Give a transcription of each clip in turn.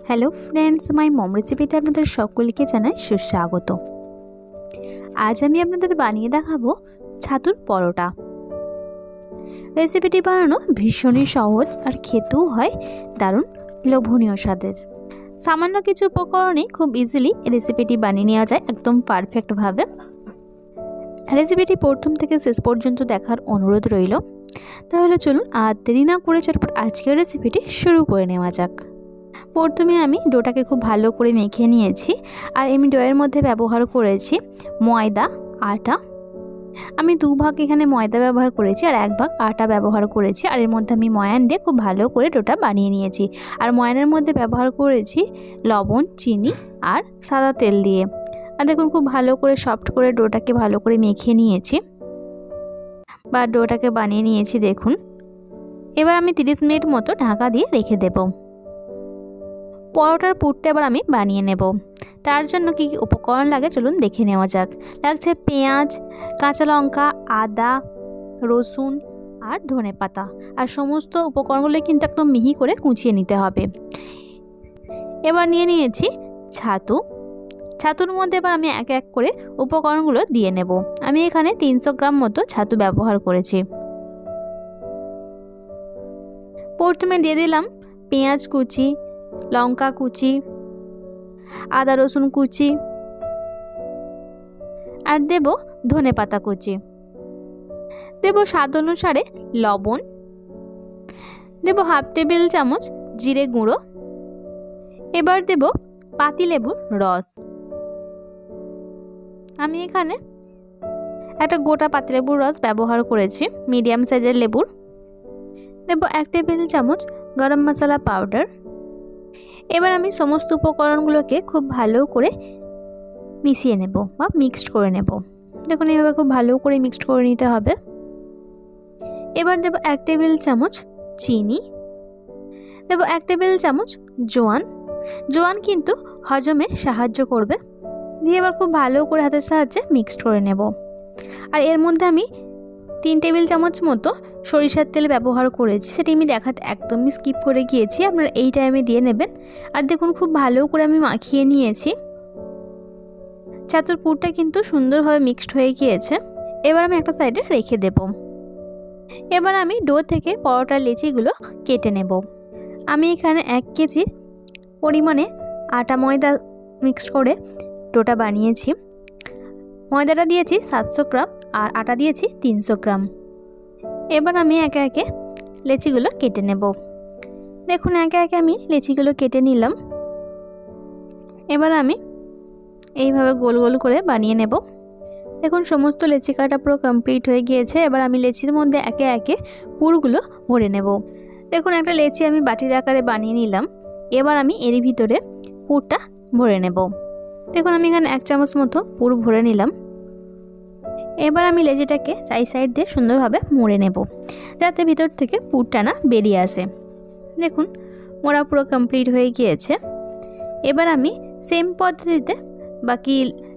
Hello friends, মাই মম রেসিপিতে আপনাদের সকলকে জানাই সুস্বাগত। আজ আমি আপনাদের বানিয়ে দেখাবো ছাতুর পরোটা। রেসিপিটি বানানো ভীষণই সহজ আর খেতেও হয় দারুণ লোভনীয় স্বাদের। সামান্য কিছু উপকরণে খুব ইজিলি রেসিপিটি বানিয়ে নেওয়া যায় একদম পারফেক্টভাবে। রেসিপিটি প্রথম থেকে শেষ পর্যন্ত দেখার অনুরোধ রইল। তাহলে চলুন আর দেরি না করে চটপট আজকের রেসিপিটি শুরু করে নেওয়া যাক। প্রথমে আমি ডোটাকে খুব ভালো করে মেখে নিয়েছি আর আমি ডোয়ের মধ্যে ব্যবহার করেছি ময়দা, আটা। আমি 2 ভাগ এখানে ময়দা ব্যবহার করেছি আর 1 ভাগ আটা ব্যবহার করেছি। আর এর মধ্যে আমি ময়ান দিয়ে খুব ভালো করে ডোটা বানিয়ে নিয়েছি। আর ময়ানের মধ্যে ব্যবহার করেছি লবণ, চিনি আর সাদা তেল দিয়ে। আর দেখুন খুব ভালো করে সফট করে ডোটাকে ভালো করে মেখে নিয়েছি বা ডোটাকে বানিয়ে নিয়েছি দেখুন। এবার আমি 30 মিনিট মতো ঢাকা দিয়ে রেখে দেব। পরোটার পুরটা এবার আমি বানিয়ে নেব। তার জন্য কি কি উপকরণ লাগে চলুন দেখে নেওয়া যাক। লাগছে পেঁয়াজ, কাঁচা লঙ্কা, আদা, রসুন আর ধনেপাতা। আর সমস্ত উপকরণগুলো কিন্তু একদম মিহি করে কুচিয়ে নিতে হবে। এবার নিয়ে নিয়েছি ছাতু। ছাতুর মধ্যে এবার আমি এক এক করে উপকরণগুলো দিয়ে নেব। আমি এখানে 300 গ্রাম মতো ছাতু ব্যবহার করেছি। প্রথমে দিয়ে দিলাম পেঁয়াজ কুচি, লঙ্কা কুচি, আদা রসুন কুচি আর দেব ধনেপাতা কুচি। দেব স্বাদ অনুসারে লবণ, দেব হাফ টেবিল চামচ জিরে গুঁড়ো। এবার দেব পাতিলেবুর রস। আমি এখানে একটা গোটা পাতিলেবুর রস ব্যবহার করেছি, মিডিয়াম সাইজের লেবুর। দেব 1 টেবিল চামচ গরম মশলা পাউডার। এবার আমি সমস্ত উপকরণগুলোকে খুব ভালো করে মিশিয়ে নেব বা মিক্সড করে নেব। দেখুন এইভাবে খুব ভালো করে মিক্সড করে নিতে হবে। এবার দেব 1 টেবিল চামচ চিনি, দেব 1 টেবিল চামচ জোয়ান। জোয়ান কিন্তু হজমে সাহায্য করবে। দিয়ে এবার খুব ভালো করে হাতের সাহায্যে মিক্সড করে নেব। আর এর মধ্যে আমি 3 টেবিল চামচ মতো সরিষার তেল ব্যবহার করেছি, সেটি আমি দেখাতে একদমই স্কিপ করে গিয়েছি, আপনারা এই টাইমে দিয়ে নেবেন। আর দেখুন খুব ভালো করে আমি মাখিয়ে নিয়েছি। ছাতুর পুরটা কিন্তু সুন্দরভাবে মিক্সড হয়ে গিয়েছে। এবার আমি একটা সাইডে রেখে দেব। এবার আমি ডো থেকে পরোটার লেচিগুলো কেটে নেব। আমি এখানে 1 কেজি পরিমাণে আটা ময়দা মিক্সড করে ডোটা বানিয়েছি। ময়দাটা দিয়েছি 700 গ্রাম আর আটা দিয়েছি 300 গ্রাম। এবার আমি একে একে লেচিগুলো কেটে নেব। দেখুন একে একে আমি লেচিগুলো কেটে নিলাম। এবার আমি এইভাবে গোল গোল করে বানিয়ে নেব। দেখুন সমস্ত লেচি কাটা পুরো কমপ্লিট হয়ে গিয়েছে। এবার আমি লেচির মধ্যে একে একে পুরগুলো ভরে নেব। দেখুন একটা লেচি আমি বাটির আকারে বানিয়ে নিলাম। এবার আমি এর ভিতরে পুরটা ভরে নেব। দেখুন আমি এখানে 1 চামচ মতো পুর ভরে নিলাম। এবার আমি লেচিটাকে চাই সাইড দিয়ে সুন্দরভাবে মুড়ে নেব, যাতে ভিতর থেকে পুরটা না বেরিয়ে আসে। দেখুন মোড়া পুরো কমপ্লিট হয়ে গিয়েছে। এবার আমি সেম পদ্ধতিতে বাকি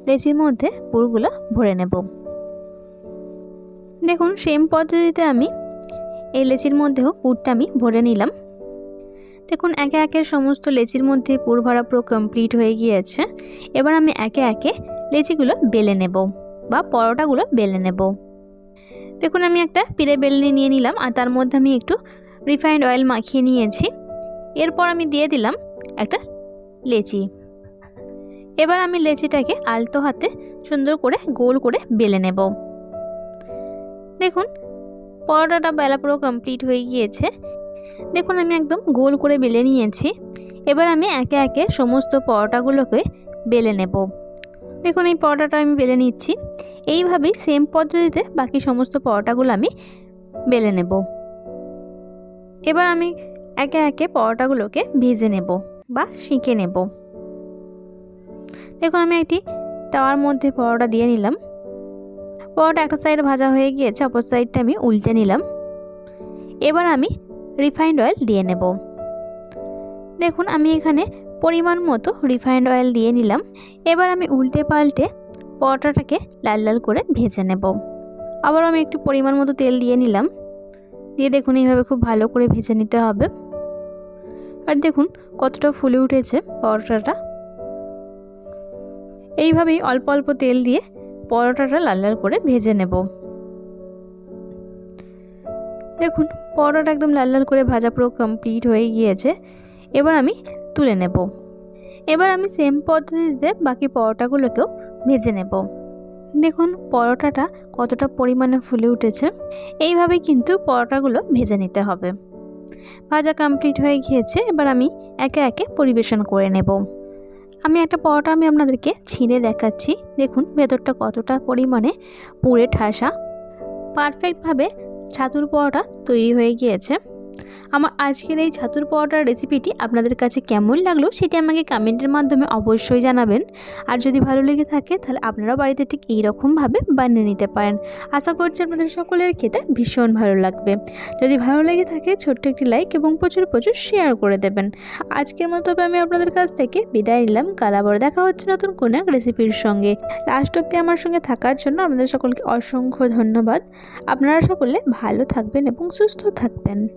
লেচির মধ্যে পুরগুলো ভরে নেব। দেখুন সেম পদ্ধতিতে আমি এই লেচির মধ্যেও পুরটা আমি ভরে নিলাম। দেখুন একে একে সমস্ত লেচির মধ্যে পুর ভরা পুরো কমপ্লিট হয়ে গিয়েছে। এবার আমি একে একে লেচিগুলো বেলে নেব বা পরোটাগুলো বেলে নেব। দেখুন আমি একটা পিড়ে বেলনি নিয়ে নিলাম আর তার মধ্যে আমি একটু রিফাইন্ড অয়েল মাখিয়ে নিয়েছি। এরপর আমি দিয়ে দিলাম একটা লেচি। এবার আমি লেচিটাকে আলতো হাতে সুন্দর করে গোল করে বেলে নেব। দেখুন পরোটাটা বেলা পুরো কমপ্লিট হয়ে গিয়েছে। দেখুন আমি একদম গোল করে বেলে নিয়েছি। এবার আমি একে একে সমস্ত পরোটাগুলোকে বেলে নেব। দেখুন এই পরোটাটা আমি বেলে নিচ্ছি। এইভাবেই সেম পদ্ধতিতে বাকি সমস্ত পরোটাগুলো আমি বেলে নেব। এবার আমি একে একে পরোটাগুলোকে ভেজে নেব বা সেঁকে নেব। দেখুন আমি একটি তাওয়ার মধ্যে পরোটা দিয়ে নিলাম। পরোটা একটা সাইড ভাজা হয়ে গিয়েছে, অপর সাইডটা আমি উল্টে নিলাম। এবার আমি রিফাইন্ড অয়েল দিয়ে নেব। দেখুন আমি এখানে পরিমাণ মতো রিফাইন্ড অয়েল দিয়ে নিলাম। এবার আমি উল্টে পাল্টে পরোটাটাকে লাল লাল করে ভেজে নেব। আবার আমি একটু পরিমাণ মতো তেল দিয়ে নিলাম। দিয়ে দেখুন এইভাবে খুব ভালো করে ভেজে নিতে হবে। আর দেখুন কতটা ফুলে উঠেছে পরোটাটা। এইভাবেই অল্প অল্প তেল দিয়ে পরোটাটা লাল লাল করে ভেজে নেব। দেখুন পরোটাটা একদম লাল লাল করে ভাজা পুরো কমপ্লিট হয়ে গিয়েছে। এবার আমি তুলে নেব। এবার আমি সেম পদ্ধতিতে বাকি পরোটাগুলোকেও ভেজে নেব। দেখুন পরোটাটা কতটা পরিমাণে ফুলে উঠেছে। এইভাবে কিন্তু পরোটাগুলো ভেজে নিতে হবে। ভাজা কমপ্লিট হয়ে গিয়েছে। এবার আমি একে একে পরিবেশন করে নেব। আমি একটা পরোটা আপনাদেরকে ছিঁড়ে দেখাচ্ছি। দেখুন ভেতরটা কতটা পরিমাণে পুড়ে ঠাসা। পারফেক্টভাবে ছাতুর পরোটা তৈরি হয়ে গিয়েছে। আমার আজকের এই ছাতুর পরোটার রেসিপিটি আপনাদের কাছে কেমন লাগলো সেটি আমাকে কমেন্টের মাধ্যমে অবশ্যই জানাবেন। আর যদি ভালো লেগে থাকে তাহলে আপনারাও বাড়িতে ঠিক এইরকমভাবে বানিয়ে নিতে পারেন। আশা করছি আপনাদের সকলের খেতে ভীষণ ভালো লাগবে। যদি ভালো লেগে থাকে ছোট্ট একটি লাইক এবং প্রচুর প্রচুর শেয়ার করে দেবেন। আজকের মতো আমি আপনাদের কাছ থেকে বিদায় নিলাম। কাল আবার দেখা হচ্ছে নতুন কোনো এক রেসিপির সঙ্গে। লাস্ট অবধি আমার সঙ্গে থাকার জন্য আপনাদের সকলকে অসংখ্য ধন্যবাদ। আপনারা সকলে ভালো থাকবেন এবং সুস্থ থাকবেন।